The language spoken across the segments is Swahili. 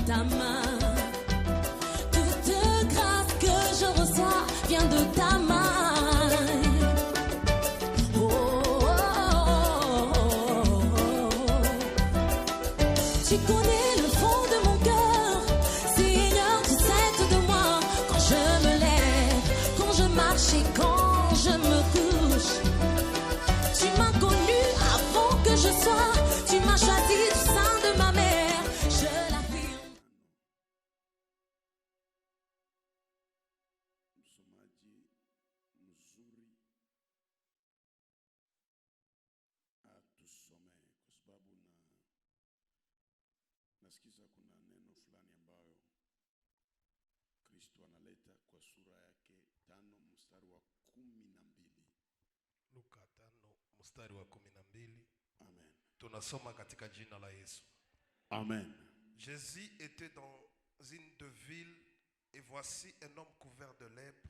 ta main. Toute grâce que je reçois vient de ta main. Oh, oh, oh, oh. Tu connais le fond de mon cœur, Seigneur, tu sais de moi. Quand je me lève, quand je marche et quand je me couche, tu m'as connu avant que je sois, tu m'as choisi du sein de ma mère, je l'affirme. Nasikiza kuna neno fulani ambayo Kristo analeta kwa sura yake 5 mstari wa 12. Luka 5 mstari wa 12. Amen. Tunasoma katika jina la Yesu. Amen. Jésus était dans une de ville et voici un homme couvert de lèpre.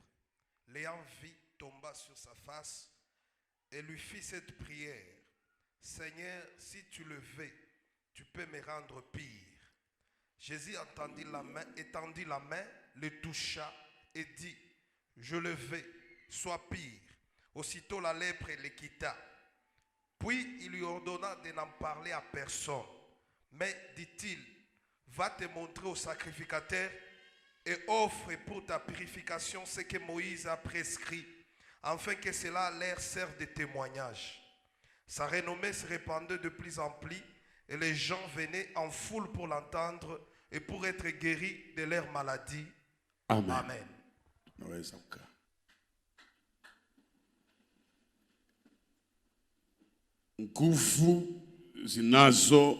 L'ayant vu tomba sur sa face et lui fit cette prière: Seigneur, si tu le veux, tu peux me rendre pire. Jésus étendit la main, le toucha et dit: je le veux, sois pire. Aussitôt la lèpre le quitta. Puis il lui ordonna de n'en parler à personne. Mais, dit-il, va te montrer au sacrificateur et offre pour ta purification ce que Moïse a prescrit, afin que cela leur serve de témoignage. Sa renommée se répandait de plus en plus et les gens venaient en foule pour l'entendre et pour être guéris de leur maladie. Amen. Amen. Naweza kukaa. Nguvu zinazo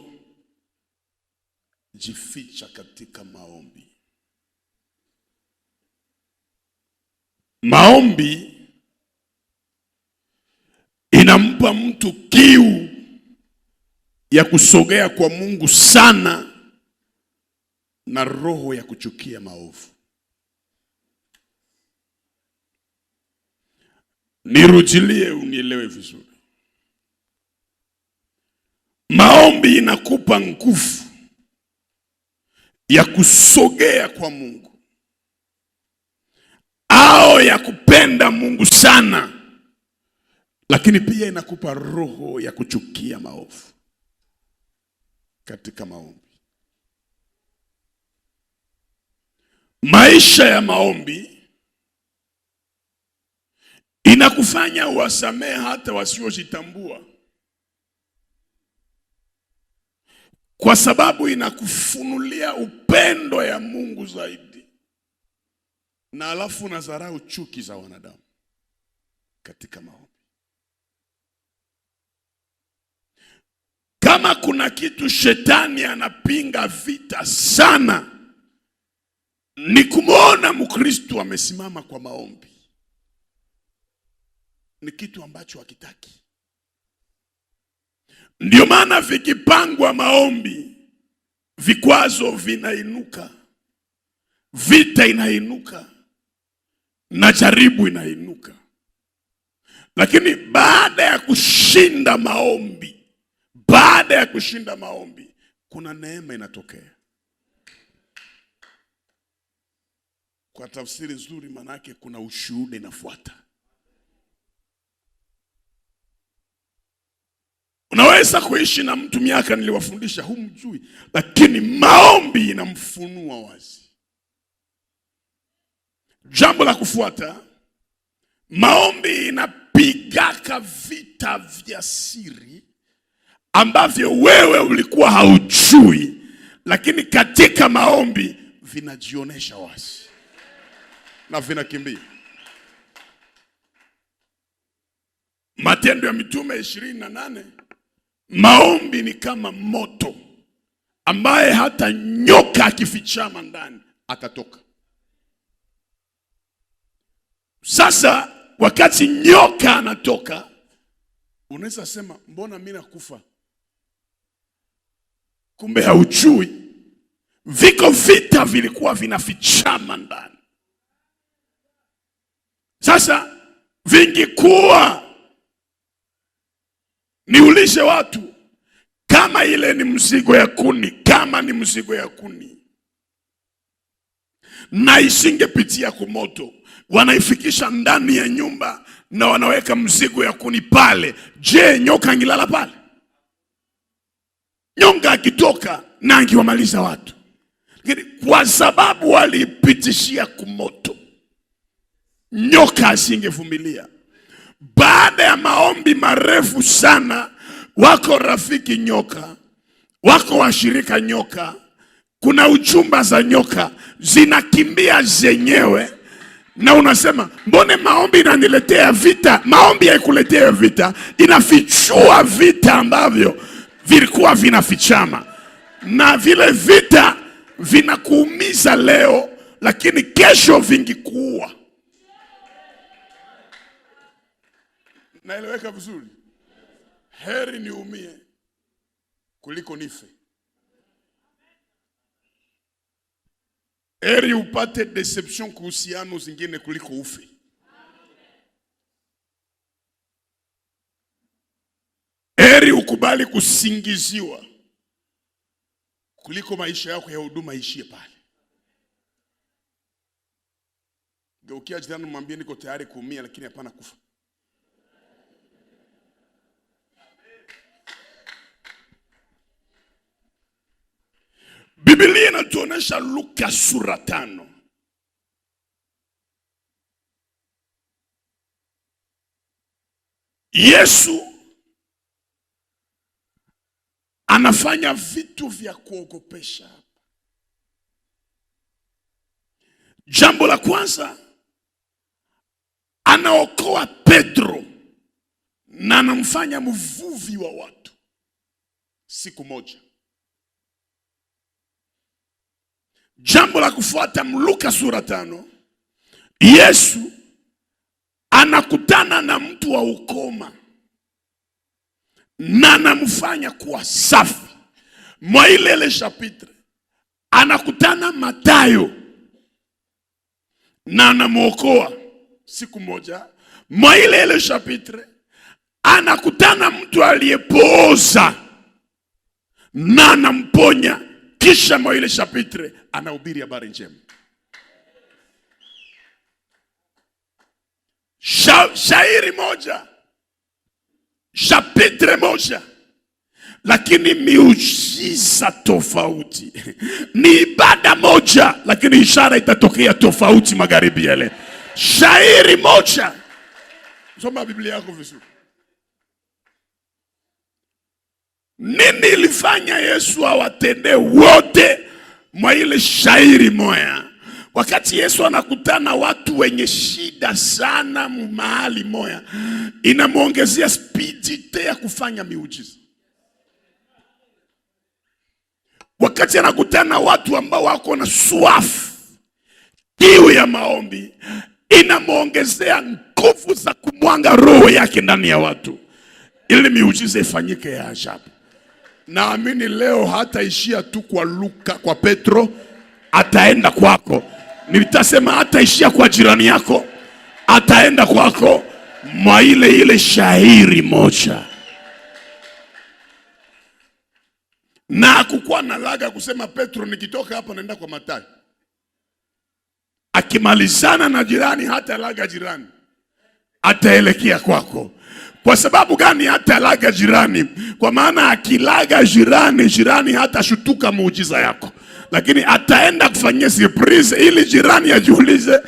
jificha katika maombi. Maombi inampa mtu kiu ya kusogea kwa Mungu sana na roho ya kuchukia maovu. Nirudilie unielewe vizuri. Maombi inakupa nguvu ya kusogea kwa Mungu au ya kupenda Mungu sana, lakini pia inakupa roho ya kuchukia maovu katika maombi. Maisha ya maombi inakufanya uwasamehe hata wasiojitambua, kwa sababu inakufunulia upendo ya Mungu zaidi, na alafu unadharau chuki za wanadamu katika maombi. Kama kuna kitu shetani anapinga vita sana, ni kumuona Mkristo amesimama kwa maombi. Ni kitu ambacho hakitaki. Ndio maana vikipangwa maombi, vikwazo vinainuka, vita inainuka, na jaribu inainuka. Lakini baada ya kushinda maombi, kuna neema inatokea. Kwa tafsiri nzuri, manake kuna ushuhuda inafuata. Unaweza kuishi na mtu miaka niliwafundisha humjui, lakini maombi inamfunua wazi. Jambo la kufuata, maombi inapigaka vita vya siri ambavyo wewe ulikuwa haujui, lakini katika maombi vinajionesha wazi na vinakimbia. Matendo ya Mitume 28, maombi ni kama moto ambaye hata nyoka akifichama ndani atatoka. Sasa wakati nyoka anatoka, unaweza sema mbona mimi nakufa? Kumbe haujui viko vita vilikuwa vinafichama ndani. Sasa vingekuwa, niulize watu, kama ile ni mzigo ya kuni, kama ni mzigo ya kuni, na isingepitia kumoto, wanaifikisha ndani ya nyumba na wanaweka mzigo ya kuni pale, je, nyoka angilala pale? Nyoka akitoka na angiwamaliza watu. Lakini kwa sababu walipitishia kumoto, nyoka asingevumilia. Baada ya maombi marefu sana, wako rafiki nyoka, wako washirika nyoka, kuna uchumba za nyoka zinakimbia zenyewe, na unasema mbone maombi inaniletea vita? Maombi haikuletea vita, inafichua vita ambavyo vilikuwa vinafichama, na vile vita vinakuumiza leo, lakini kesho vingikuua. Naeleweka vizuri? Heri niumie kuliko nife. Heri upate deception kuhusiano zingine kuliko ufe. Heri ukubali kusingiziwa kuliko maisha yako ya huduma ishie pale. Geukia jirani mwambie niko tayari kuumia lakini hapana kufa. Biblia inatuonesha Luka sura 5. Yesu anafanya vitu vya kuogopesha. Jambo la kwanza, anaokoa Petro na anamfanya mvuvi wa watu siku moja. Jambo la kufuata, Luka sura 5, Yesu anakutana na mtu wa ukoma na anamfanya kuwa safi. Mwa ile chapitre anakutana Mathayo na anamuokoa siku moja. Mwa ile chapitre anakutana mtu aliyepooza na anamponya. Kisha mwa ile chapitre anahubiri habari njema. Shairi moja, chapitre moja, lakini miujiza tofauti. Ni ibada moja, lakini ishara itatokea tofauti magharibi yale. Shairi moja. Soma Biblia yako vizuri. Nini ilifanya Yesu awatende wote mwa ile shairi moja? Wakati Yesu anakutana watu wenye shida sana mahali moja, inamuongezea speedite ya kufanya miujiza. Wakati anakutana watu ambao wako na swafu, kiu ya maombi, inamuongezea nguvu za kumwanga roho yake ndani ya watu, ili miujiza ifanyike ya ajabu. Naamini leo hataishia tu kwa Luka, kwa Petro, ataenda kwako. Nitasema hataishia kwa jirani yako, ataenda kwako mwa ile shairi moja. Na kukuwa na laga kusema Petro, nikitoka hapa naenda kwa Mathayo. Akimalizana na jirani, hata laga jirani, ataelekea kwako. Kwa sababu gani hata laga jirani? Kwa maana akilaga jirani hata shutuka muujiza yako, lakini ataenda kufanyia surprise ili jirani ajiulize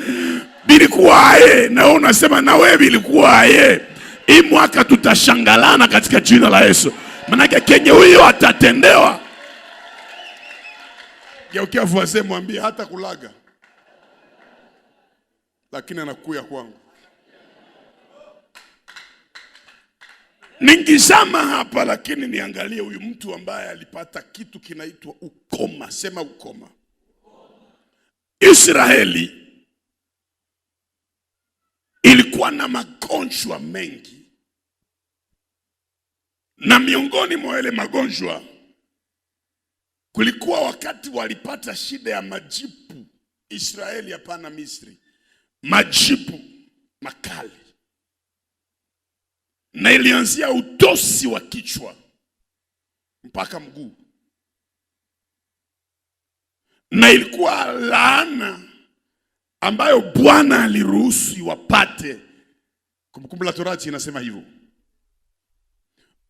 bilikuwa aye, na wewe unasema na wewe bilikuwa aye. Hii mwaka tutashangalana katika jina la Yesu, maana kenye huyo atatendewa. Geukia voisin mwambie hata kulaga, lakini anakuya kwangu. Ningizama hapa lakini niangalie huyu mtu ambaye alipata kitu kinaitwa ukoma. Sema ukoma. Israeli ilikuwa na magonjwa mengi, na miongoni mwa yale magonjwa kulikuwa wakati walipata shida ya majipu. Israeli, hapana Misri. Majipu makali, na ilianzia utosi wa kichwa mpaka mguu, na ilikuwa laana ambayo Bwana aliruhusu wapate. Kumbukumbu la Torati inasema hivyo.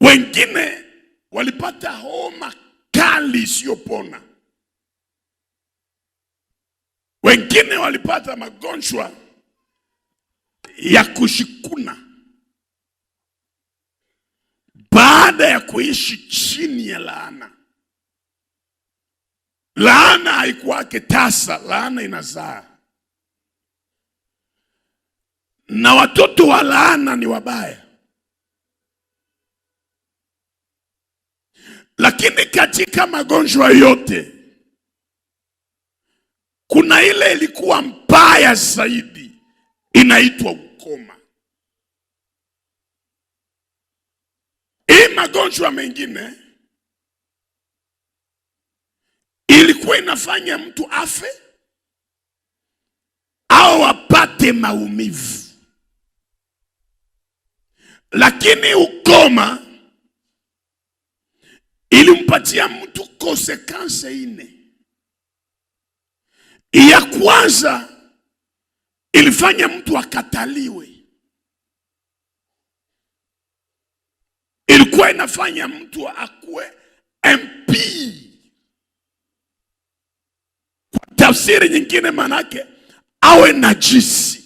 Wengine walipata homa kali isiyopona. Wengine walipata magonjwa ya kushikuna baada ya kuishi chini ya laana. Laana haikuwake tasa, laana inazaa. Na watoto wa laana ni wabaya. Lakini katika magonjwa yote kuna ile ilikuwa mbaya zaidi, inaitwa ukoma. Hii magonjwa mengine ilikuwa inafanya mtu afe au apate maumivu. Lakini ukoma ilimpatia mtu konsekanse ine. Ya kwanza ilifanya mtu akataliwe. Ilikuwa inafanya mtu akue MP. Kwa tafsiri nyingine manake awe najisi.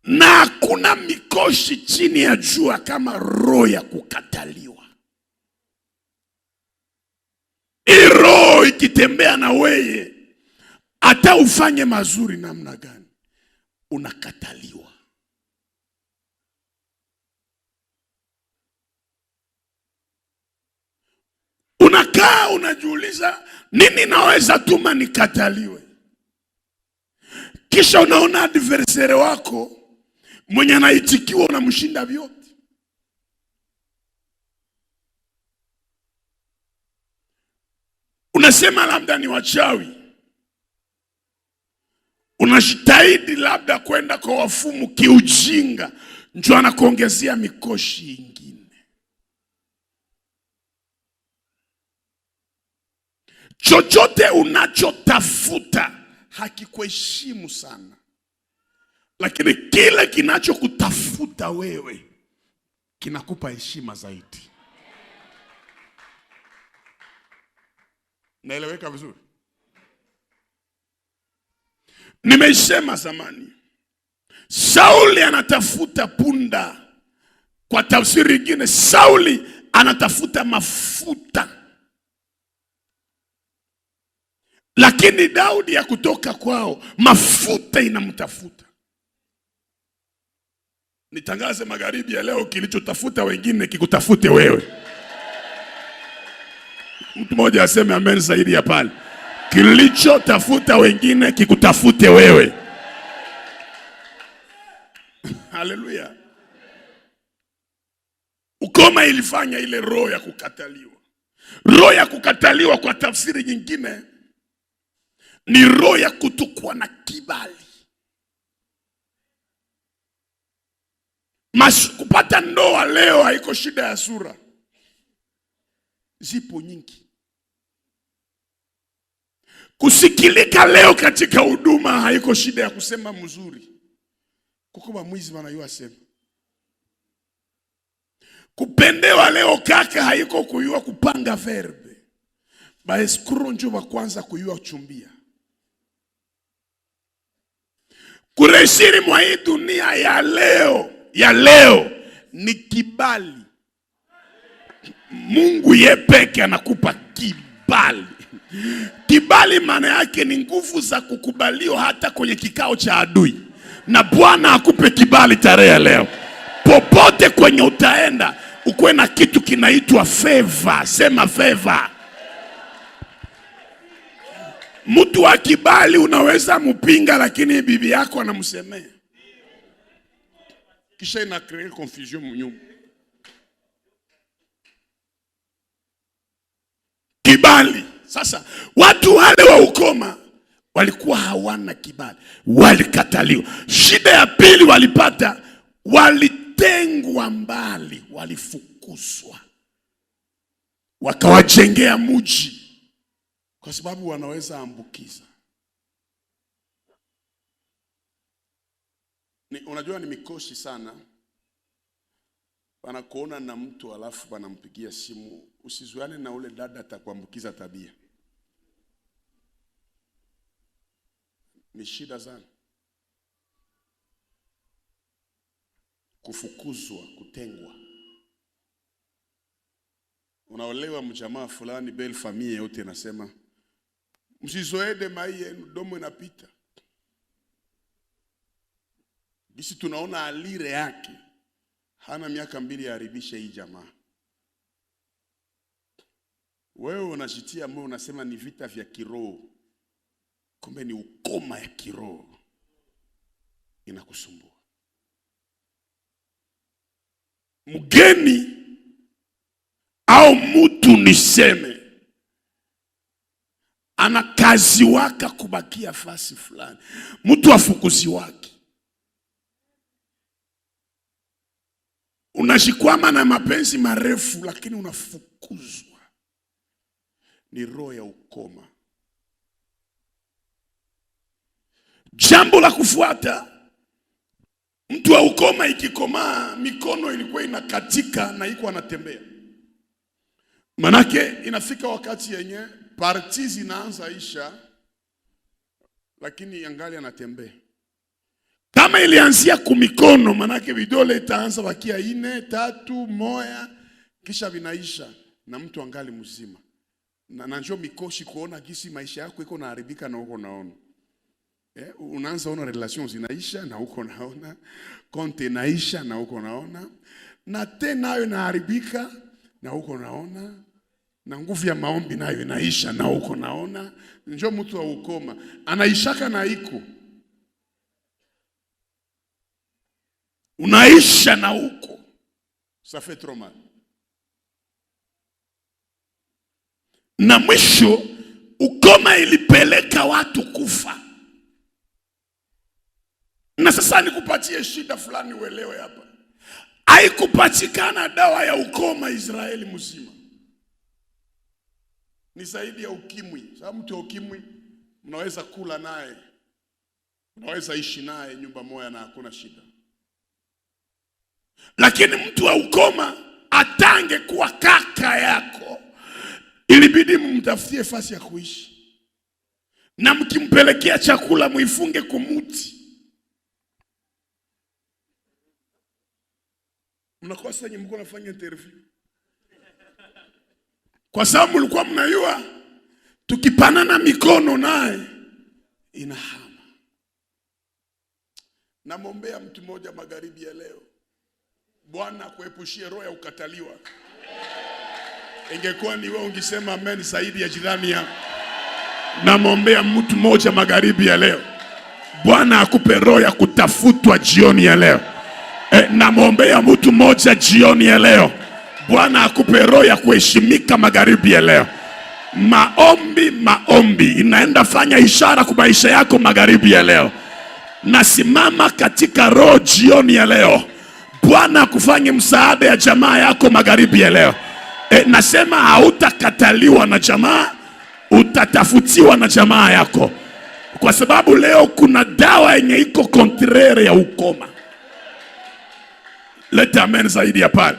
Na hakuna mikoshi chini ya jua kama roho ya kukataliwa. Roho ikitembea na weye, hata ufanye mazuri namna gani, unakataliwa. Unakaa unajiuliza, nini naweza tuma nikataliwe? Kisha unaona adversary wako mwenye anaitikiwa unamshinda vyote. Unasema labda ni wachawi. Unajitahidi labda kwenda kwa wafumu kiujinga, njoo anakuongezea mikoshi ingine. Chochote unachotafuta hakikuheshimu sana. Lakini kile kinachokutafuta wewe kinakupa heshima zaidi. Naeleweka vizuri? Nimesema zamani, Sauli anatafuta punda. Kwa tafsiri nyingine, Sauli anatafuta mafuta. Lakini Daudi ya kutoka kwao, mafuta inamtafuta. Nitangaze magharibi ya leo, kilichotafuta wengine kikutafute wewe. Mtu mmoja aseme amen zaidi ya pale. Kilichotafuta wengine kikutafute wewe. Haleluya. Ukoma ilifanya ile roho ya kukataliwa. Roho ya kukataliwa kwa tafsiri nyingine ni roho ya kutokuwa na kibali. Kupata ndoa leo haiko shida ya sura. Zipo nyingi. Kusikilika leo katika huduma haiko shida ya kusema mzuri. Kukuba mwizi wanayua sema. Kupendewa leo kaka haiko kuyua kupanga verbe. Baeskuru njo wa kwanza kuyua chumbia. Kureshiri mwa hii dunia ya leo ni kibali. Mungu yepeke anakupa kibali. Kibali maana yake ni nguvu za kukubaliwa hata kwenye kikao cha adui. Na Bwana akupe kibali tarehe leo. Popote kwenye utaenda, ukuwe na kitu kinaitwa favor. Sema favor. Mtu wa kibali unaweza mpinga, lakini bibi yako anamsemea. Kisha ina create confusion mnyumba. Kibali. Sasa watu wale wa ukoma walikuwa hawana kibali, walikataliwa. Shida ya pili walipata, walitengwa mbali, walifukuzwa. Wakawajengea mji kwa sababu wanaweza ambukiza. Unajua ni mikoshi sana. Wanakuona na mtu alafu wanampigia simu, usizuane na ule dada atakuambukiza tabia. Ni shida sana. Kufukuzwa, kutengwa. Unaolewa mjamaa fulani, belle famille yote nasema msizoede mai yenu, domo inapita. Bisi tunaona alire yake hana miaka 2 yaharibisha hii jamaa. Wewe unajitia moyo, unasema ni vita vya kiroho, kumbe ni ukoma ya kiroho inakusumbua. Mgeni au mtu niseme ana kazi waka kubakia fasi fulani, mtu afukuzi wake, unashikwama na mapenzi marefu lakini unafukuzwa, ni roho ya ukoma. Jambo la kufuata, mtu wa ukoma ikikomaa, mikono ilikuwa inakatika na iko anatembea. Manake inafika wakati yenye parti zinaanza isha, lakini angali anatembea. Kama ilianzia kumikono, manake vidole itaanza wakia 4, 3, 1, kisha vinaisha na mtu angali mzima. Na njoo mikoshi kuona gisi maisha yako iko naharibika na uko naona. Unaanza ona relations zinaisha na uko naona, konte inaisha na uko naona, na tena nayo inaharibika na uko naona, na nguvu ya maombi nayo inaisha na uko naona. Njoo mtu wa ukoma anaishaka na iko unaisha na uko, ça fait trop mal. Na mwisho ukoma ilipeleka watu kufa. Na sasa nikupatie shida fulani uelewe hapa. Haikupatikana dawa ya ukoma Israeli mzima. Ni zaidi ya ukimwi. Sababu mtu wa ukimwi mnaweza kula naye, mnaweza ishi naye nyumba moja na hakuna shida. Lakini mtu wa ukoma atange kuwa kaka yako, ilibidi mumtafutie fasi ya kuishi. Na mkimpelekea chakula muifunge kumuti. Mnakuwa sasa mko nafanya interview. Kwa sababu mlikuwa mnajua tukipanana mikono naye inahama. Namwombea mtu mmoja magharibi ya leo, Bwana kuepushie roho ya ukataliwa. Ingekuwa ni wewe ungesema amen zaidi ya jirani yako. Namwombea mtu mmoja magharibi ya leo, Bwana akupe roho ya kutafutwa jioni ya leo. Namwombea mtu mmoja jioni ya leo, Bwana akupe roho ya kuheshimika magharibi ya leo. Maombi inaenda fanya ishara kwa maisha yako magharibi ya leo. Nasimama katika roho jioni ya leo, Bwana akufanye msaada ya jamaa yako magharibi ya leo. Nasema hautakataliwa na jamaa, utatafutiwa na jamaa yako. Kwa sababu leo kuna dawa yenye iko kontrere ya ukoma. Leta amen zaidi ya pale.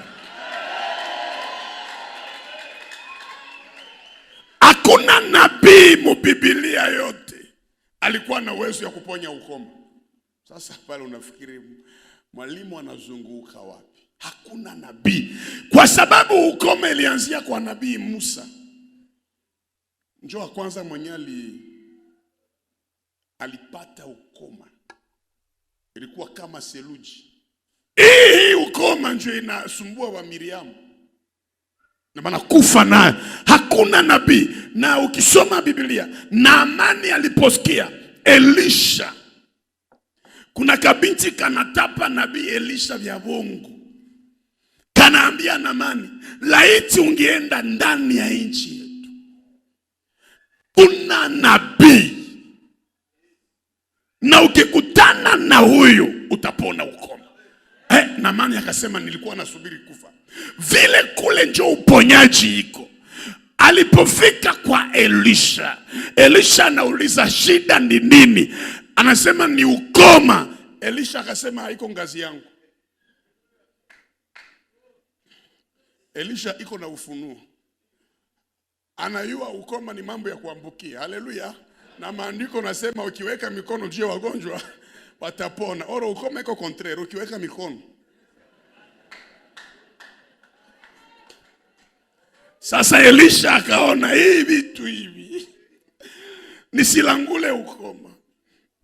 Hakuna nabii mBiblia yote alikuwa na uwezo ya kuponya ukoma. Sasa pale unafikiri mwalimu anazunguka wapi? Hakuna nabii. Kwa sababu ukoma ilianzia kwa nabii Musa. Njoo wa kwanza mwenye alipata ukoma. Ilikuwa kama seluji. Hii ukoma njoo inasumbua wa Miriamu. Na maana kufa naye. Hakuna nabii. Na ukisoma Biblia, Naamani aliposikia Elisha, kuna kabinti kanatapa nabii Elisha vya bongo, kanaambia Naamani, laiti ungeenda ndani ya nchi yetu, kuna nabii, na ukikutana na huyu utapona ukoma. Naamani akasema nilikuwa nasubiri kufa. Vile kule njoo uponyaji iko. Alipofika kwa Elisha, Elisha anauliza shida ni nini? Anasema ni ukoma. Elisha akasema haiko ngazi yangu. Elisha iko na ufunuo. Anayua ukoma ni mambo ya kuambukia. Haleluya. Na maandiko nasema ukiweka mikono juu ya wagonjwa watapona. Oro ukoma iko contraire, ukiweka mikono. Sasa Elisha akaona hii vitu hivi nisilangule ukoma.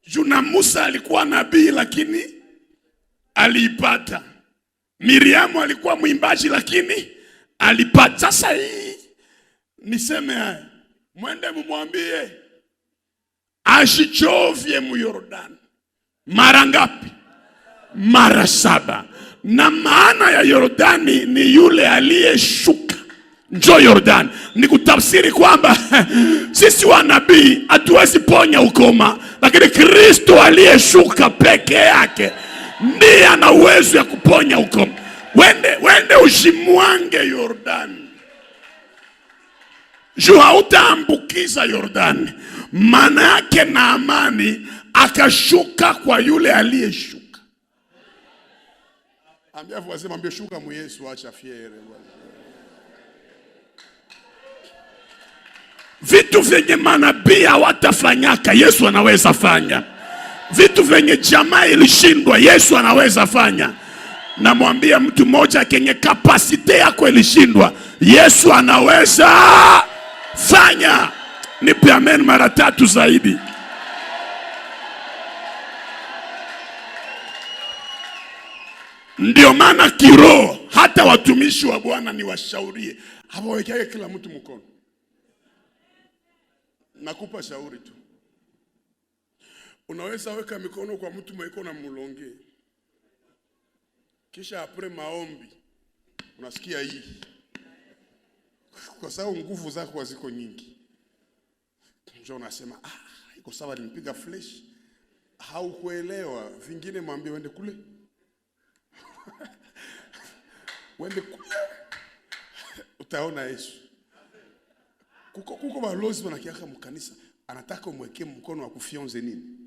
Juna Musa alikuwa nabii lakini aliipata. Miriamu alikuwa mwimbaji lakini alipata. Sasa hii niseme haya, mwende mumwambie ashichovye mu Yordani. Mara ngapi? Mara 7. Na maana ya Yordani ni yule aliyeshuka. Njoo Yordani. Ni kutafsiri kwamba sisi wanabii hatuwezi ponya ukoma, lakini Kristo aliyeshuka peke yake ndiye ana uwezo ya kuponya ukoma. Wende ushimwange Yordani. Juu hautaambukiza Yordani. Maana yake Naamani akashuka kwa yule aliyeshuka. Ambia voisin, ambia shuka mu Yesu, acha fiere. Vitu vyenye manabii hawatafanyaka Yesu anaweza fanya. Vitu vyenye jamaa ilishindwa Yesu anaweza fanya. Namwambia mtu mmoja kenye kapasite yako ilishindwa Yesu anaweza fanya. Nipe amen mara 3 zaidi. Ndio maana kiroho hata watumishi wa Bwana ni washaurie. Hawawekea kila mtu mkono. Nakupa shauri tu. Unaweza weka mikono kwa mtu mweko na mulonge. Kisha apre maombi unasikia hii. Kwa sababu nguvu zako ziko nyingi. Njoo unasema iko sawa, nimpiga flesh. Haukuelewa, vingine mwambie wende kule. Wende kule. Utaona Yesu. Kuko balozi wanakiaka mkanisa anataka umwekee mkono wa kufyonze nini?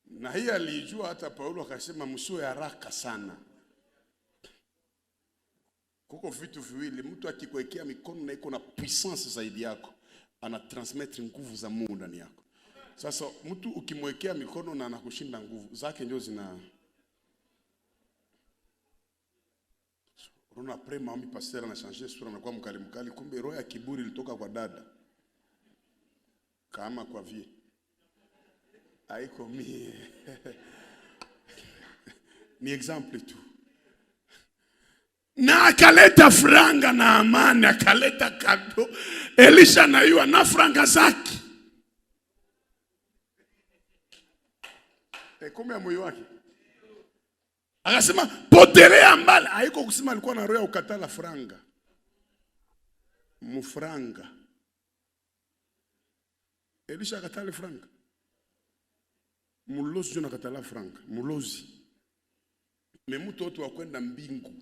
Na hii alijua hata Paulo akasema msiwe haraka sana. Kuko vitu viwili, mtu akikuwekea mikono na iko na puissance zaidi yako, ana transmettre nguvu za Mungu ndani yako. Sasa mtu ukimwekea mikono na anakushinda nguvu zake ndio zina Rona après maombi pasteur na changer sura na kwa mkali, kumbe roho ya kiburi ilitoka kwa dada. Kama kwa vie. Haiko mie. Ni example tu. Na akaleta franga na amani, akaleta kado. Elisha na yua na franga zake. Kumbe moyo wake. Akasema potelea mbali. Haiko kusema alikuwa na roho ya ukatala franga. Mufranga. Elisha akatala franga. Mulozi jona katala franga. Mulozi. Memuto watu wakwenda mbingu.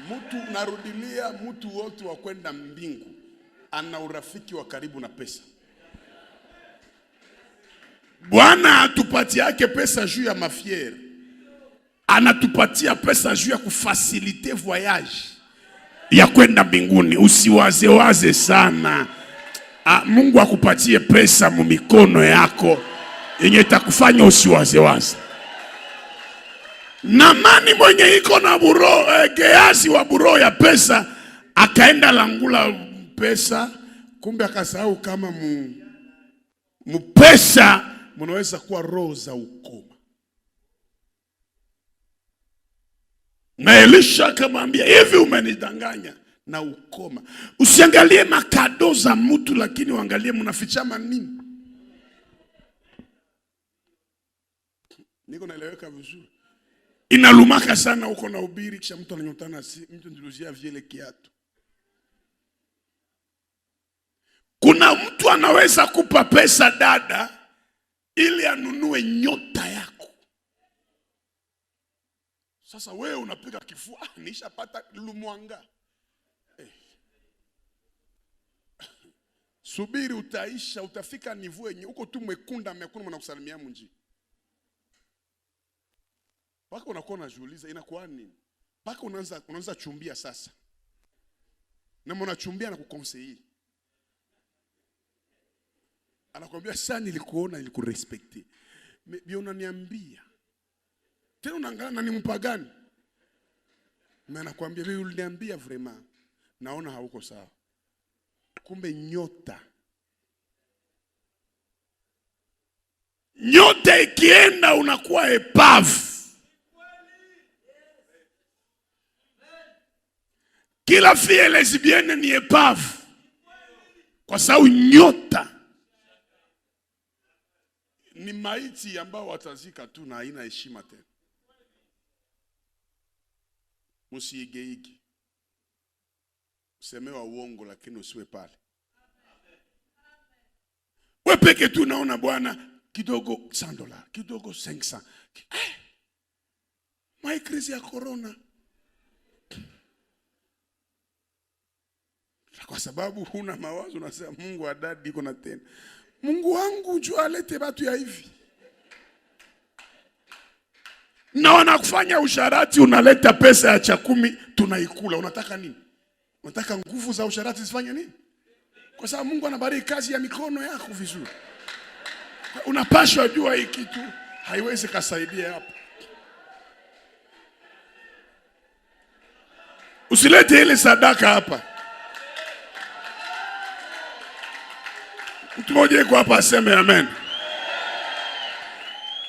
Mutu narudilia, mutu watu wakwenda mbingu ana urafiki wa karibu na pesa. Bwana atupatia yake pesa juu ya mafiere. Anatupatia pesa juu ya kufasilite voyage ya kwenda mbinguni. Usiwaze sana. Mungu akupatie pesa mu mikono yako yenye itakufanya usiwaze. Naamani mwenye iko na buro Gehazi wa buro ya pesa akaenda langula pesa, kumbe akasahau kama mu pesa munaweza kuwa roho za ukoma. Na Elisha akamwambia, hivi umenidanganya na ukoma. Usiangalie makado za mtu, lakini uangalie mnafichama nini. Niko naeleweka vizuri? Inalumaka sana uko na ubiri kisha mtu ananyotana mtu ndiluzia vile kiatu. Kuna mtu anaweza kupa pesa dada ili anunue nyota yako. Sasa wewe unapiga kifua, nishapata lumwanga. Subiri utaisha, utafika nivu yenye uko tu mwekunda mnakusalimia munji. Paka unakuwa unajiuliza inakuwa nini? Paka unaanza chumbia sasa. Na mnachumbia na kukonsei. Anakuambia sasa nilikuona nilikurespekti. Bio unaniambia. Tena unaangalia na ni mpagani. Na anakuambia wewe uliniambia vraiment. Naona hauko sawa. Kumbe nyota ikienda unakuwa epavu. Kila fille lesbienne ni epavu. Kwa sababu nyota ni maiti ambao watazika tu na haina heshima tena. Msiigeigi. Usemewa uongo lakini usiwe pale. Wewe peke tu unaona bwana kidogo $100, kidogo 500. My crazy ya corona. Kwa sababu huna mawazo unasema Mungu adadi iko na tena. Mungu wangu njoo alete watu ya hivi. Na wanakufanya usharati unaleta pesa ya chakumi tunaikula. Unataka nini? Unataka nguvu za usharati zifanye nini? Kwa sababu Mungu anabariki kazi ya mikono yako vizuri. Unapashwa jua hii kitu haiwezi kusaidia hapo. Usilete ile sadaka hapa. Mtu mmoja yuko hapa aseme amen.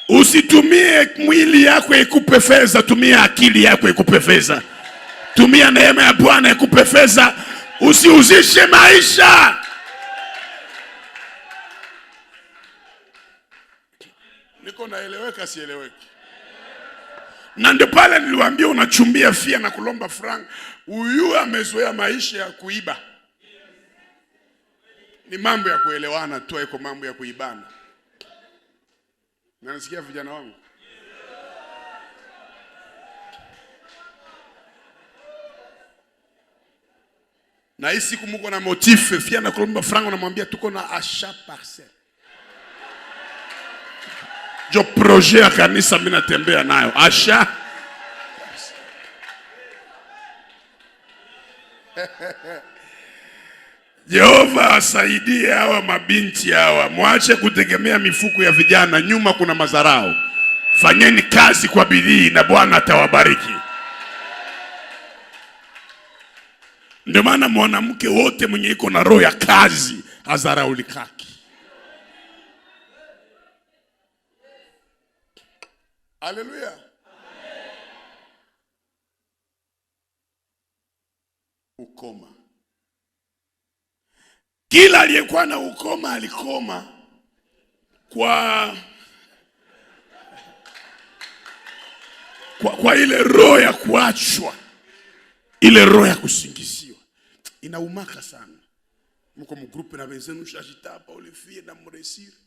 Usitumie mwili yako ikupe fedha, tumia akili yako ikupe fedha. Tumia neema ya Bwana ikupe fedha, usiuzishe maisha. Niko naeleweka sieleweki? Na ndio pale niliwaambia unachumbia fia na kulomba franc. Huyu amezoea maisha ya kuiba. Ni mambo ya kuelewana tu, haiko mambo ya kuibana. Na nasikia vijana wangu. Na hii siku mko na motif fia na kulomba franc unamwambia tuko na achat parcelle. Jo projet ya kanisa mimi natembea nayo. Achat. Jehova asaidie hawa mabinti hawa. Mwache kutegemea mifuko ya vijana, nyuma kuna mazarao. Fanyeni kazi kwa bidii na Bwana atawabariki. Ndio maana mwanamke wote mwenye iko na roho ya kazi hazaraulikaki. Haleluya. Ukoma. Kila aliyekuwa na ukoma alikoma kwa ile roho ya kuachwa, ile roho ya kusingiziwa. Inaumaka sana. Mko mgrupe na wenzenu shajitapa ulifie na mresiri.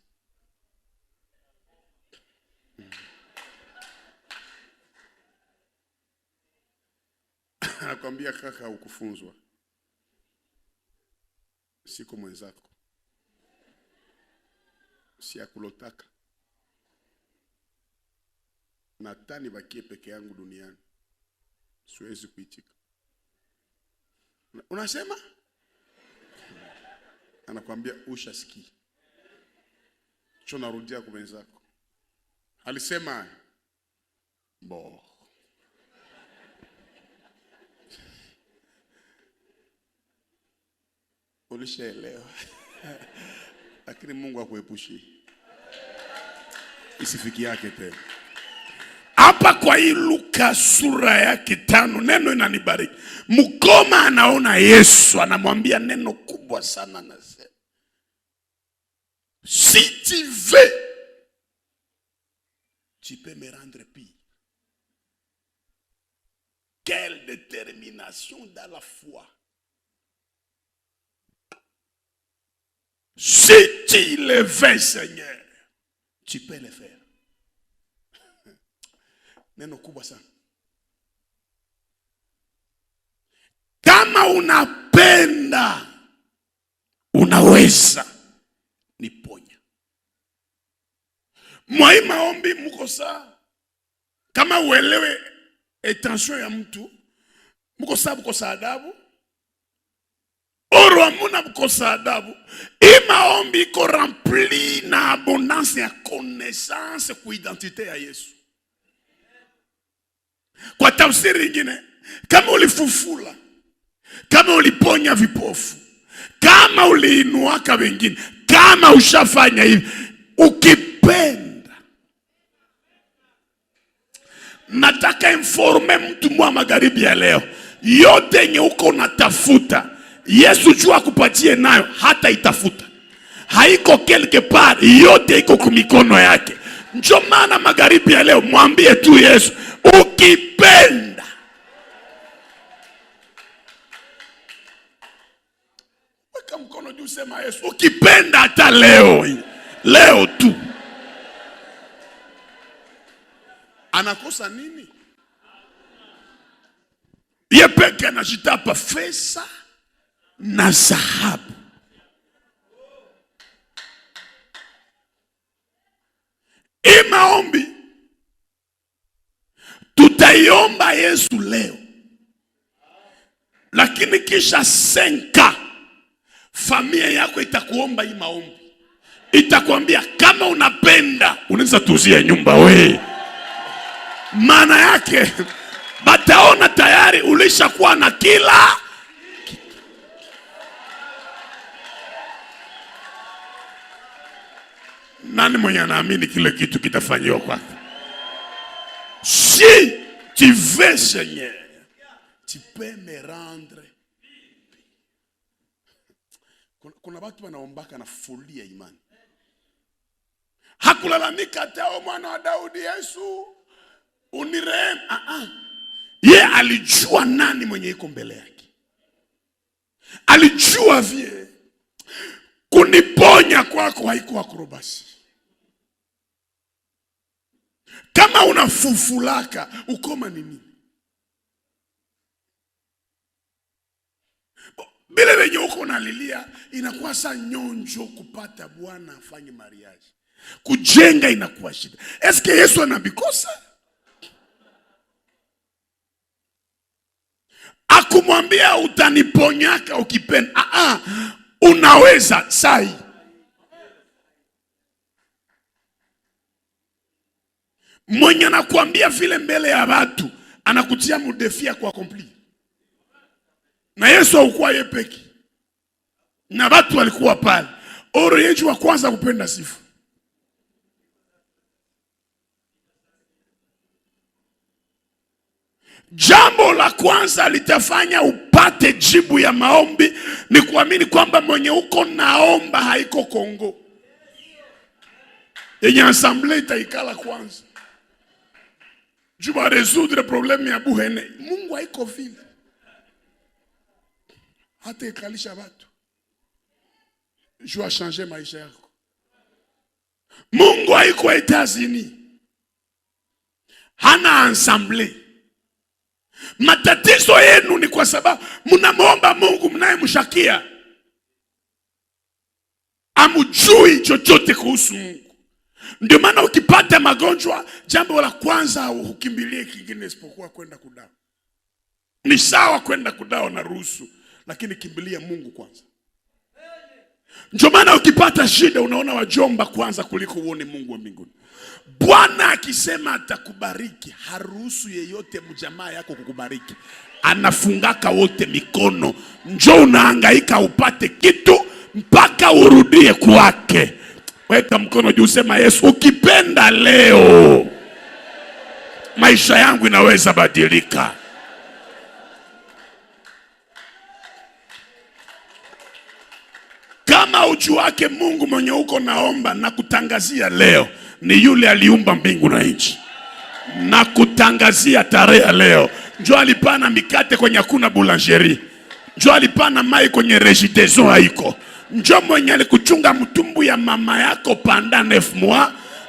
Anakuambia kaka ukufunzwa. Siko mwenzako. Siakulotaka. Natani bakie peke yangu duniani. Siwezi kuitika. Unasema? Anakuambia ushasiki. Chona rudia kwa mwenzako. Alisema bo. Ulishaelewa. Lakini Mungu akuepushi. Isifiki yake tena. Hapa kwa hii Luka sura ya 5 neno inanibariki. Mkoma anaona Yesu anamwambia neno kubwa sana, anasema si tu veux tu peux me rendre pire. Quelle détermination dans la foi. Si tu le veux, Seigneur, tu peux le faire. Neno kubwa sana. Kama unapenda unaweza niponya. Mwa hii maombi mko saa kama uelewe intention ya mtu, mko saa adabu. Oro amuna mkosa adabu. Hii maombi iko rempli na abondance ya connaissance kwa identite ya Yesu. Kwa tafsiri nyingine, kama ulifufula, kama uliponya vipofu, kama uliinuaka wengine, kama ushafanya hivi, ukipenda, nataka informe mtu mwa magharibi ya leo, yote yenye uko unatafuta, Yesu jua kupatie nayo, hata itafuta. Haiko quelque part, yote iko kumikono yake. Ndio maana magharibi ya leo mwambie tu Yesu, ukipenda. Weka mkono juu, sema Yesu, ukipenda hata leo tu. Anakosa nini? Yeye peke anajitapa pesa na dhahabu. Hii maombi tutaiomba Yesu leo, lakini kisha 5 familia yako itakuomba hii maombi. Itakwambia kama unapenda unaweza tuzia nyumba we. Maana yake bataona tayari ulishakuwa na kila. Nani mwenye anaamini kile kitu kitafanywa kwako? Si tu veux Seigneur, tu peux me rendre. Kuna watu wanaombaka na folie ya imani. Hakulalamika hata mwana wa Daudi, Yesu unirehemu. Ye alijua nani mwenye iko mbele yake. Alijua vie kuniponya kwako haiko akrobasi. Kama unafufulaka ukoma nini? Bila wenye uko unalilia inakuwa saa nyonjo kupata bwana afanye mariage. Kujenga inakuwa shida. Eske Yesu anabikosa? Akumwambia utaniponyaka ukipenda. Unaweza sai. Mwenye anakuambia vile mbele ya watu anakutia mudefia kwa kompli. Na Yesu hakuwa yeye peke. Na watu walikuwa pale. Oro yetu wa kwanza kupenda sifa. Jambo la kwanza litafanya upate jibu ya maombi ni kuamini kwamba mwenye uko naomba haiko Kongo. Yenye assemblée itaikala kwanza. Juba résoudre problème ya Buhene. Mungu haiko vile. Hata ikalisha watu. Jua changer maisha yako. Mungu haiko Etats-Unis. Hana assemblée. Matatizo yenu ni kwa sababu mnamuomba Mungu mnayemshakia. Amujui chochote kuhusu Mungu. Ndio maana ukipata magonjwa, jambo la kwanza ukimbilie kingine isipokuwa kwenda kudawa. Ni sawa kwenda kudawa na ruhusu, lakini kimbilia Mungu kwanza. Ndio maana ukipata shida unaona wajomba kwanza kuliko uone Mungu wa mbinguni. Bwana akisema atakubariki, haruhusu yeyote mjamaa yako kukubariki. Anafungaka wote mikono. Njoo unahangaika upate kitu mpaka urudie kwake. Weka mkono juu, sema Yesu, ukipenda leo maisha yangu inaweza badilika. Kama ujuake Mungu mwenye uko naomba na kutangazia leo ni yule aliumba mbingu na nchi. Na kutangazia tarehe leo. Njoo alipana mikate kwenye hakuna boulangerie. Njoo alipana mai kwenye Regideso haiko. Njoo mwenye alikuchunga mtumbu ya mama yako pendant 9 mois.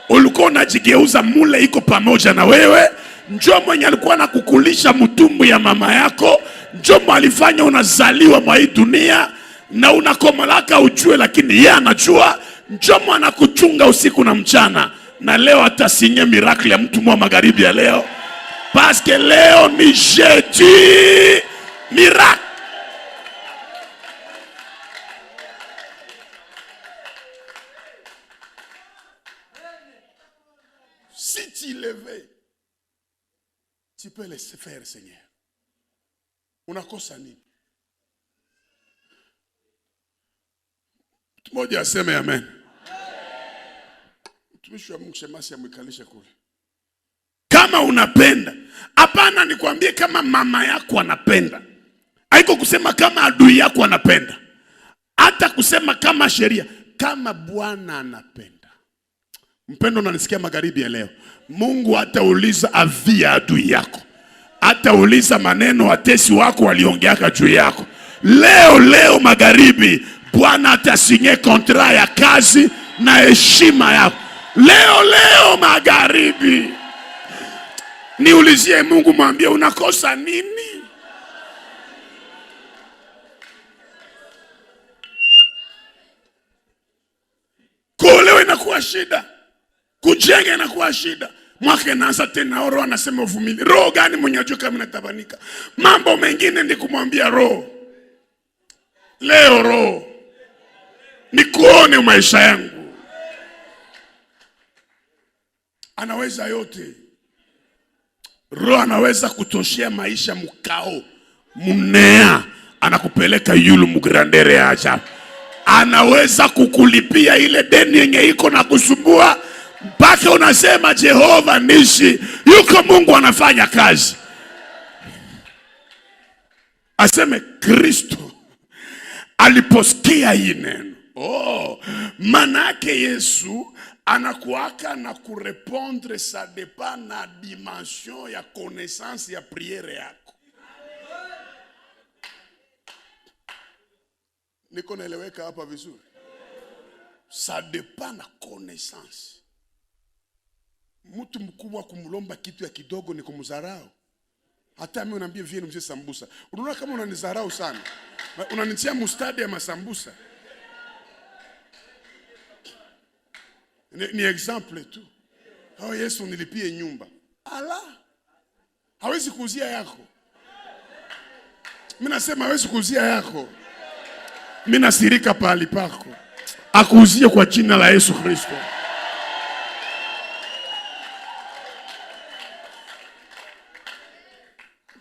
Ulikuwa unajigeuza mule iko pamoja na wewe. Njoo mwenye alikuwa anakukulisha mtumbu ya mama yako. Njoo alifanya unazaliwa mwa hii dunia. na unakomalaka ujue, lakini yeye anajua. Njomo anakuchunga usiku na mchana, na leo atasinye miracle ya mtu mwa magharibi ya leo, paske leo ni jeudi miracle. Si tu levais, tu peux laisser faire, Seigneur. Unakosa nini? Mmoja aseme amen. Mtumishi wa Mungu Shemasi amwikalishe kule. Kama unapenda, hapana nikwambie kama mama yako anapenda. Haiko kusema kama adui yako anapenda. Hata kusema kama sheria, kama Bwana anapenda. Mpendo, unanisikia magharibi ya leo? Mungu hatauliza avi ya adui yako. Hatauliza maneno watesi wako waliongeaka juu yako. Leo magharibi Bwana atasinye kontra ya kazi na heshima yako. Leo magharibi. Niulizie Mungu, mwambie unakosa nini? Kuolewa inakuwa shida. Kujenga inakuwa shida. Mwaka inaanza tena, roho anasema uvumili. Roho gani mwenye ajua kama natabanika? Mambo mengine ndi kumwambia roho. Leo roho, nikuone maisha yangu. Anaweza yote. Roho anaweza kutoshea maisha mukao, munea, anakupeleka yulu mugrandere acha. Anaweza kukulipia ile deni yenye iko na kusumbua, mpaka unasema Jehova nishi, yuko Mungu anafanya kazi. Aseme Kristo aliposikia hii neno, manake Yesu anakuaka na kurepondre, sa dépend na dimension ya connaissance ya priere yako. Niko naeleweka hapa vizuri? Ça dépend na connaissance. Mtu mkubwa kumlomba kitu ya kidogo ni kumdharau. Hata mimi unaambia vieni mzee sambusa, unaona kama unanidharau sana, unanitia mustadi ya masambusa. Ni example tu. Hao Yesu nilipie nyumba. Ala, hawezi kuuzia yako. Mimi nasema hawezi kuuzia yako. Mimi nasirika pahali pako, akuuzie kwa jina la Yesu Kristo.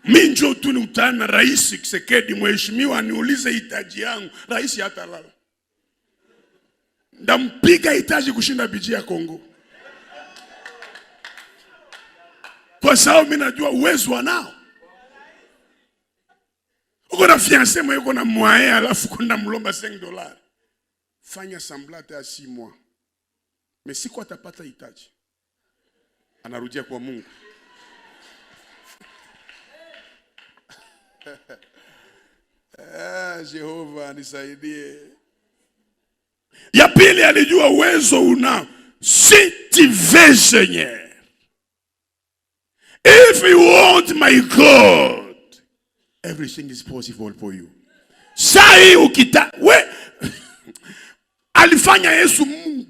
Minjo tu ni utana Rais Kisekedi, mheshimiwa niulize hitaji yangu, rais hata lala. Ndampiga hitaji kushinda biji ya Kongo. Kwa sababu mimi najua uwezo wanao. Uko na fiancé mwe uko na mwae, alafu kwenda mlomba $5. Fanya samblata ya 6 mois. Mais siku atapata hitaji, anarudia kwa Mungu. Jehova nisaidie. Ya pili, alijua uwezo unao. Si tu veux, Seigneur. If you want my God, everything is possible for you. Sai ukita we alifanya Yesu Mungu.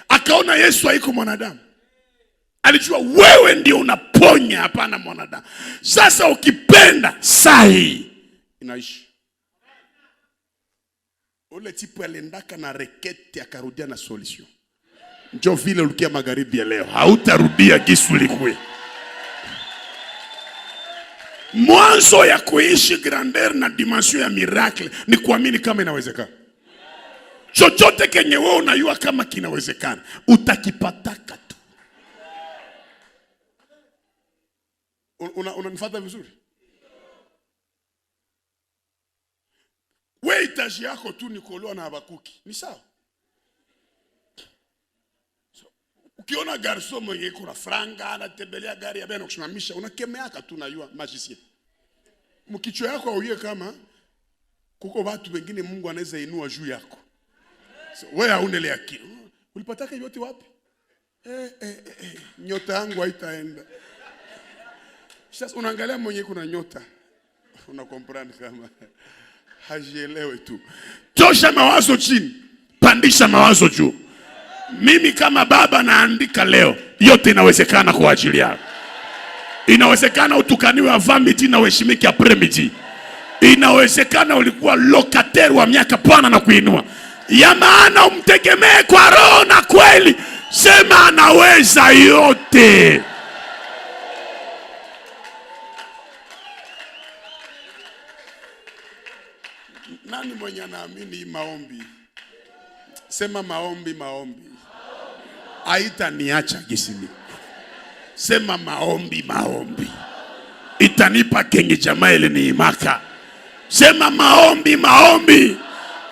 Akaona Yesu haiko mwanadamu. Alijua wewe ndio unaponya, hapana mwanadamu. Sasa ukipenda sai inaishi. Ule tipu aliendaka na reketi akarudia na solution. Njo vile ulikia magharibi ya leo, hautarudia kisu likwe. Mwanzo ya kuishi grandeur na dimension ya miracle ni kuamini kama inawezekana. Chochote kenye wewe unajua kama kinawezekana, utakipataka tu. Unanifuata vizuri? Wewe itaji yako tu ni kuolewa na Habakuki. Ni sawa? Ukiona garso mwenye kuna franga anatembelea gari ya bena kushimamisha, unakemeaka tu najua magicien. Mkicho yako auye kama kuko watu wengine Mungu anaweza inua juu yako. So, wewe haunele akili. Ulipataka yote wapi? Nyota yangu haitaenda. Sasa unaangalia mwenye kuna nyota. Unakomprendre kama hajielewe tu. Tosha mawazo chini, pandisha mawazo juu. Mimi kama baba naandika leo, yote inawezekana kwa ajili yako. Inawezekana utukaniwe avant midi na uheshimike après midi. Inawezekana ulikuwa locataire wa miaka pana na kuinua. Ya maana umtegemee kwa roho na kweli. Sema anaweza yote. Nani mwenye anaamini maombi? Sema maombi, maombi. Haitaniacha gisini. Sema maombi, maombi. Itanipa kenye jamaa ile ni imaka. Sema maombi, maombi.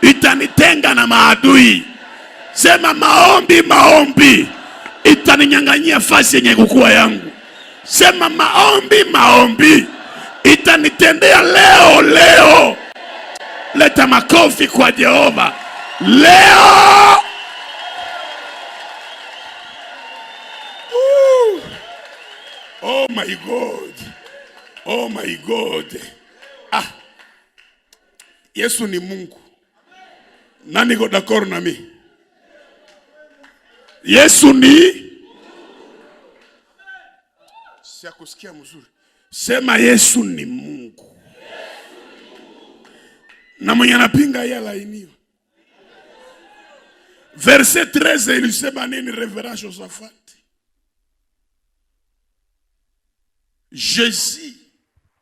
Itanitenga na maadui. Sema maombi, maombi. Itaninyang'anyia fasi yenye kukua yangu. Sema maombi, maombi. Itanitendea leo, leo. Leta makofi kwa Jehova. Leo. Oh my God. Oh my God. Yesu ni Mungu. Nani go d'accord na mimi? Yesu ni siakusikia mzuri. Sema Yesu ni Mungu. Na mwenye anapinga yeye lainiwa. Verset 13 ilisema nini Reverend Josaphat? Jésus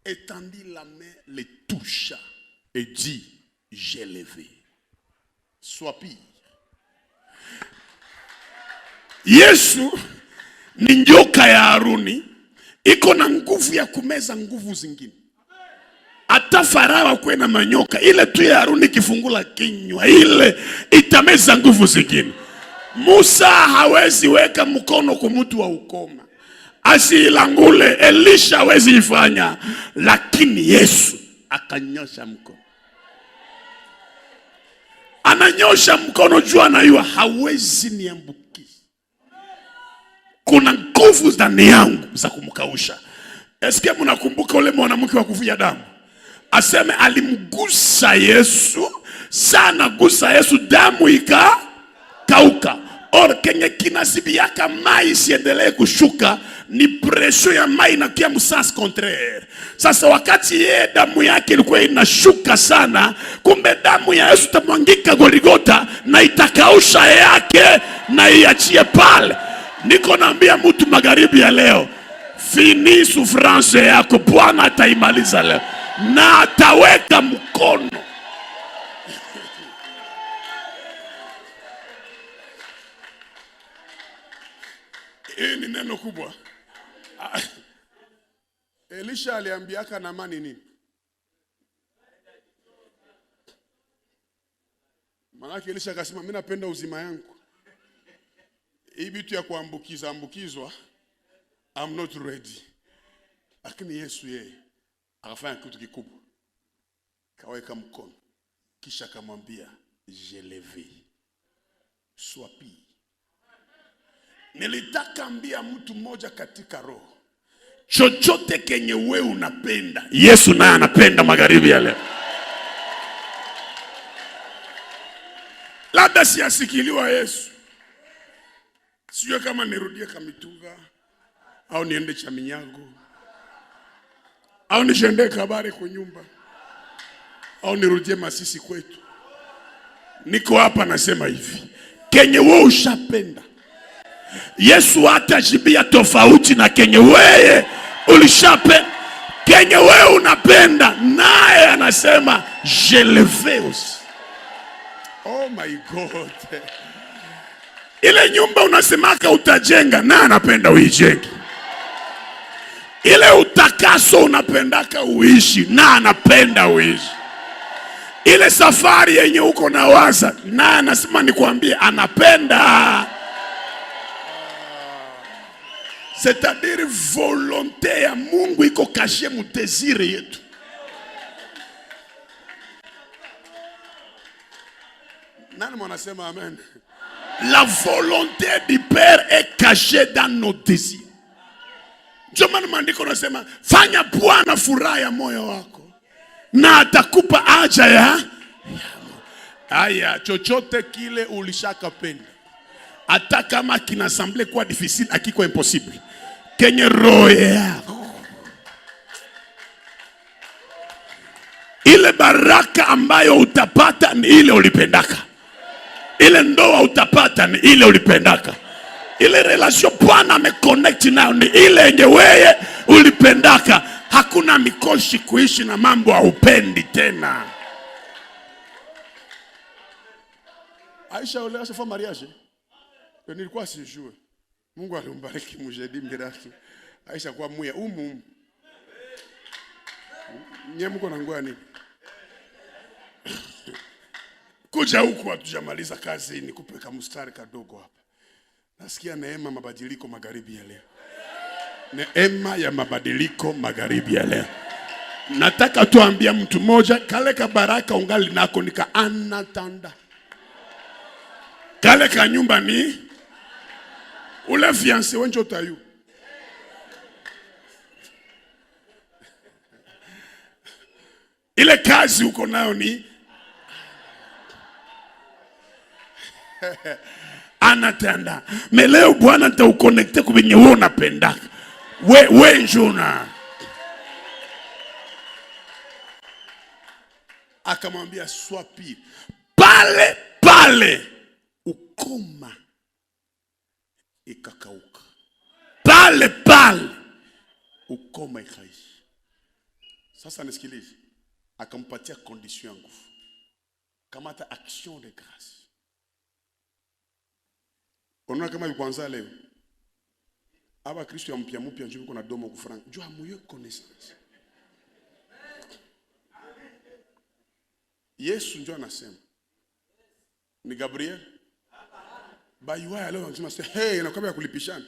étendit la main, les toucha et dit, j'ai levé. Sois pire. Yesu ni njoka ya Haruni, iko na nguvu ya kumeza nguvu zingine. Hata Farao kwe na manyoka, ile tu ya Haruni kifungula kinywa, ile itameza nguvu zingine. Musa hawezi weka mkono kwa mtu wa ukoma. Asilangule, Elisha hawezi ifanya, lakini Yesu akanyosha mkono. Ananyosha mkono juu anayua hawezi niambukiza. Kuna nguvu ndani yangu za kumkausha. Eske mnakumbuka ule mwanamke wa kuvuja damu? Aseme alimgusa Yesu, sana gusa Yesu, damu ikakauka. Or kenye kinasibiaka mai siendelee kushuka ni presio ya mai na kia msans contraire. Sasa wakati ye damu yake ilikuwa inashuka sana, kumbe damu ya Yesu tamwangika Golgotha na itakausha yake na iachie pale. Niko naambia mtu magharibi ya leo, fini souffrance yako, Bwana ataimaliza leo na ataweka mkono. Hii ni neno kubwa. Elisha aliambiaka Naamani nini? Manake Elisha akasema mimi napenda uzima yangu. Hii vitu ya kuambukizwa I'm not ready. Lakini Yesu yeye akafanya kitu kikubwa. Kaweka mkono. Kisha akamwambia je levé. Sois pire. Nilitaka ambia mtu mmoja katika roho, chochote kenye wewe unapenda, Yesu naye anapenda magharibi ya leo. Labda siasikiliwa Yesu. Sijui kama nirudie Kamituga au niende Chaminyago au nishende Kabare kwa nyumba au nirudie Masisi kwetu. Niko hapa nasema hivi, kenye wewe ushapenda, Yesu hatajibia tofauti na kenye wewe ulishapenda. Kenye wewe unapenda, naye anasema je levé aussi. Oh my God. Ile nyumba unasemaka utajenga, na anapenda uijenge. Ile utakaso unapendaka uishi, na anapenda uishi. Ile safari yenye uko na waza, na anasema nikwambie anapenda. C'est-à-dire volonté ya Mungu iko caché mu désir yetu. Nani mwanasema amen? La volonté du Père est cachée dans nos désirs. Ndio maana maandiko yanasema fanya Bwana furaha ya moyo wako na atakupa haja ya haya. Chochote kile ulishakapenda, hata kama kinasemble kuwa difficile, akiko impossible, kenye roho yako, ile baraka ambayo utapata ni ile ulipendaka. Ile ndoa utapata ni ile ulipendaka. Ile relation Bwana ameconnect nayo ni ile yenye wewe ulipendaka. Hakuna mikoshi kuishi na mambo haupendi tena. Aisha ole ashafa mariage. Nilikuwa sijue. Mungu alimbariki mujedi mgeratu. Aisha kwa muya umu. Nye mko na ngoa nini? Kuja huku hatujamaliza kazi, nikupe kama mstari kadogo hapa. Nasikia neema mabadiliko magharibi ya leo. Neema ya mabadiliko magharibi ya leo. Nataka tuambia mtu mmoja, kale ka baraka ungali nako nika anatanda. Kale ka nyumba ni ule fiancé wenjo tayu. Ile kazi uko nayo ni anatanda. Meleo Bwana nitauconnecte kubenye wewe unapenda. We njona. Akamwambia swapi. Pale pale ukoma ikakauka. Pale pale ukoma ikaishi. Sasa nisikilize. Akampatia condition ya nguvu. Kamata action de grâce. Unaona kama kwanza leo. Aba Kristo ya mpya njoo uko na domo kufranga. Njoo amuye connaissance. Yesu njoo anasema. Ni Gabriel. Bayuwa leo anasema hey nakwambia kulipishana.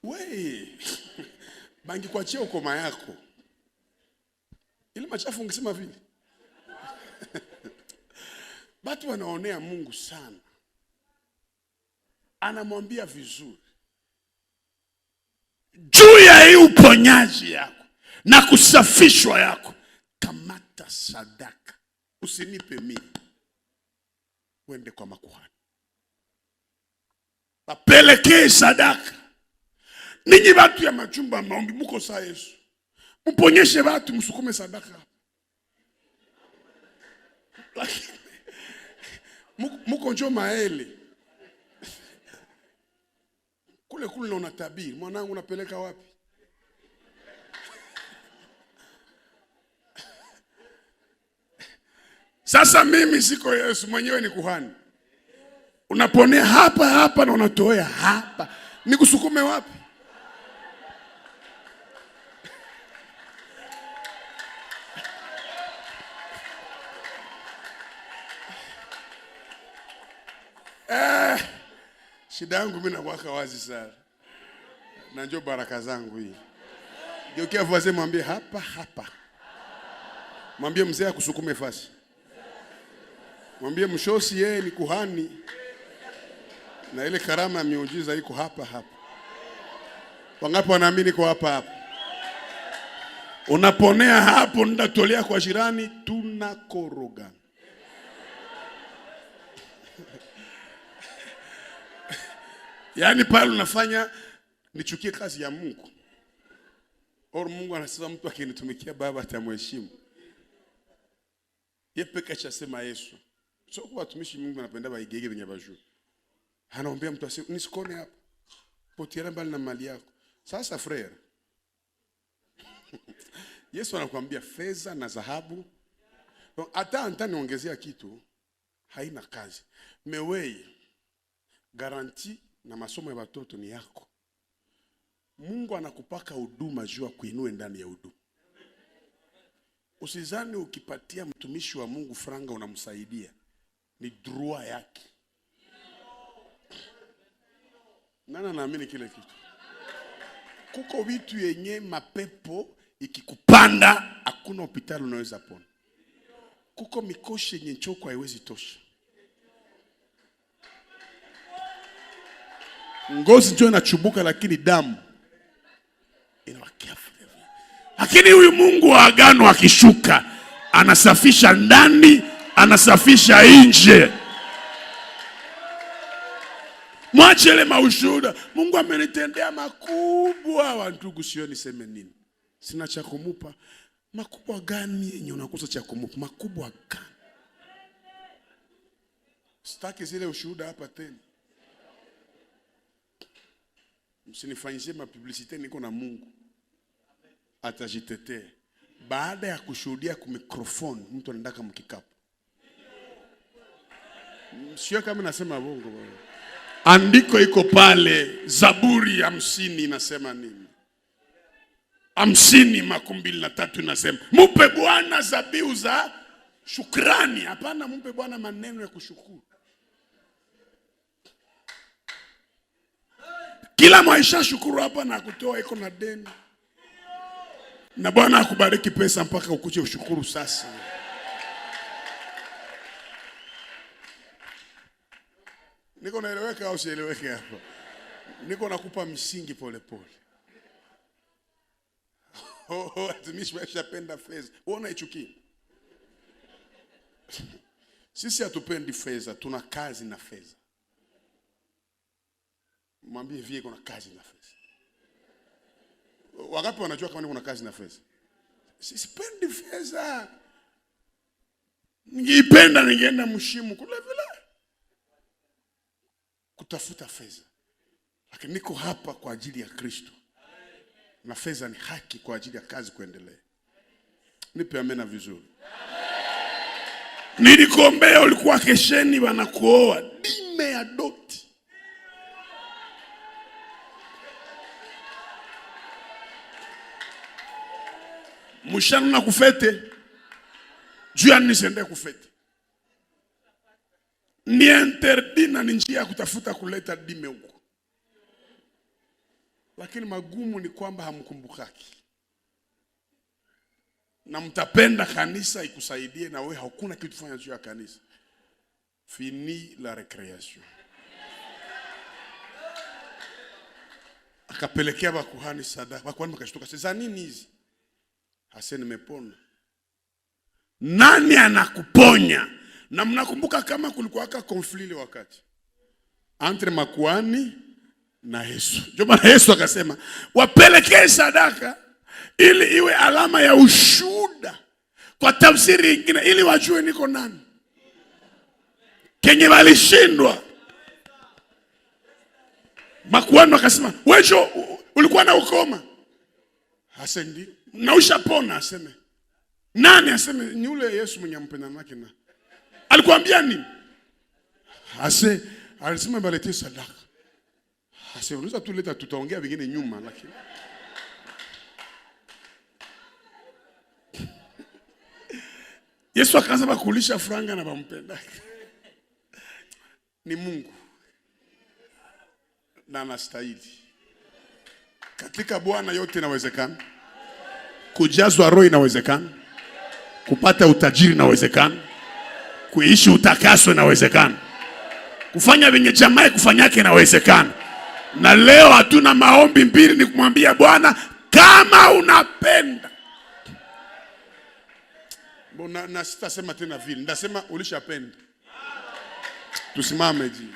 We. Bangi kuachia ukoma yako. Ile machafu ungesema vile. Watu wanaonea Mungu sana. Anamwambia vizuri. Juu ya hii uponyaji yako na kusafishwa yako, kamata sadaka. Usinipe mimi. Wende kwa makuhani. Wapelekee sadaka. Ninyi watu ya machumba maombi muko saa Yesu. Mponyeshe watu msukume sadaka. Muko njoo maele. Kule na unatabiri. Mwanangu unapeleka wapi? Sasa mimi siko Yesu, mwenyewe ni kuhani. Unaponea hapa na unatoea hapa. Nikusukume wapi? Shida yangu mimi nakuwaka wazi sana. Na njoo baraka zangu hii. Geukia voisin mwambie hapa. Mwambie mzee akusukume fasi. Mwambie mshosi yeye ni kuhani. Na ile karama ya miujiza iko hapa. Wangapi wanaamini kwa hapa? Unaponea hapo ndatolea kwa jirani tunakoroga. Yaani pale unafanya nichukie kazi ya Mungu. Mungu anasema mtu akinitumikia baba atamheshimu. Yeye pekee achasema Yesu. Sio kwa watumishi Mungu anapenda baigege wenye bajuu. Anaombea mtu aseme nisikone hapa. Potiana mbali na mali yako. Sasa frère. Yesu anakuambia fedha na dhahabu. Hata niongezea kitu haina kazi. Mewei garanti na masomo ya watoto ni yako. Mungu anakupaka huduma juu ya kuinua ndani ya huduma. Usizani ukipatia mtumishi wa Mungu franga unamsaidia. Ni droit yake. Nana naamini kile kitu. Kuko vitu yenye mapepo ikikupanda hakuna hospitali unaweza pona. Kuko mikoshi yenye choko haiwezi tosha. Ngozi njoo inachubuka lakini damu inawakia. Lakini huyu Mungu wa agano akishuka, anasafisha ndani, anasafisha nje. Mwache ile maushuhuda. Mungu amenitendea makubwa. Wa ndugu, sio niseme nini? Sina cha kumupa. Makubwa gani yenye unakosa cha kumupa? Makubwa gani? Sitaki zile ushuhuda hapa tena. Msinifanyishie mapublicite, niko na Mungu. Atajitetea. Baada ya kushuhudia kwa mikrofoni, mtu anaenda mkikapu. Sio kama nasema bongo bwana. Andiko iko pale, Zaburi 50 inasema nini? 50:23 inasema, mupe Bwana zabihu za shukrani. Hapana, mupe Bwana maneno ya kushukuru. Kila maisha shukuru hapa na kutoa iko na deni. Na Bwana akubariki pesa mpaka ukuje ushukuru sasa. Niko naeleweka au sieleweke hapa? Niko nakupa misingi pole pole. Watumishi washapenda fedha. Uona ichuki. Sisi hatupendi fedha, tuna kazi na fedha. Mwambie vie kuna kazi na fedha. Wangapi wanajua kama kuna kazi na fedha? Sipendi fedha. Ningependa ningeenda mshimu kule vile kutafuta fedha. Lakini niko hapa kwa ajili ya Kristo. Na fedha ni haki kwa ajili ya kazi kuendelea. Nipe amena vizuri. Nilikuombea ulikuwa kesheni wanakuoa. Dime ya doti. Mushana na kufete. Jua nisende kufete. Ni interdina ni njia kutafuta kuleta dime huko. Lakini magumu ni kwamba hamkumbukaki. Na mtapenda kanisa ikusaidie na wewe hakuna kitu kufanya juu ya kanisa. Fini la recreation. Akapelekea makuhani sadaka. Makuhani makashtuka, sasa nini hizi? Hasa nimepona. Nani anakuponya? Na mnakumbuka kama kulikuwa konflikti wakati entre makuhani na Yesu. Ndio maana Yesu akasema, wapelekee sadaka ili iwe alama ya ushuhuda. Kwa tafsiri nyingine, ili wajue niko nani. Kenye walishindwa. Makuhani wakasema, wewe ulikuwa na ukoma? Hasa ndio. Na ushapona aseme. Nani aseme? Ni yule Yesu mwenye mpenda nake na. Alikwambia nini? Hasa alisema balete sadaka. Hasa unaweza tuleta tutaongea vingine nyuma lakini. Yesu akaanza kulisha franga na bampenda. Ni Mungu. Na anastahili. Katika Bwana yote inawezekana. Kujazwa roho inawezekana. Kupata utajiri inawezekana. Kuishi utakaso inawezekana. Kufanya venye jamaa kufanyake inawezekana. Na leo hatuna maombi mbili, ni kumwambia Bwana kama unapenda. Mbona na sitasema tena vile. Ndasema ulishapenda. Tusimame ji.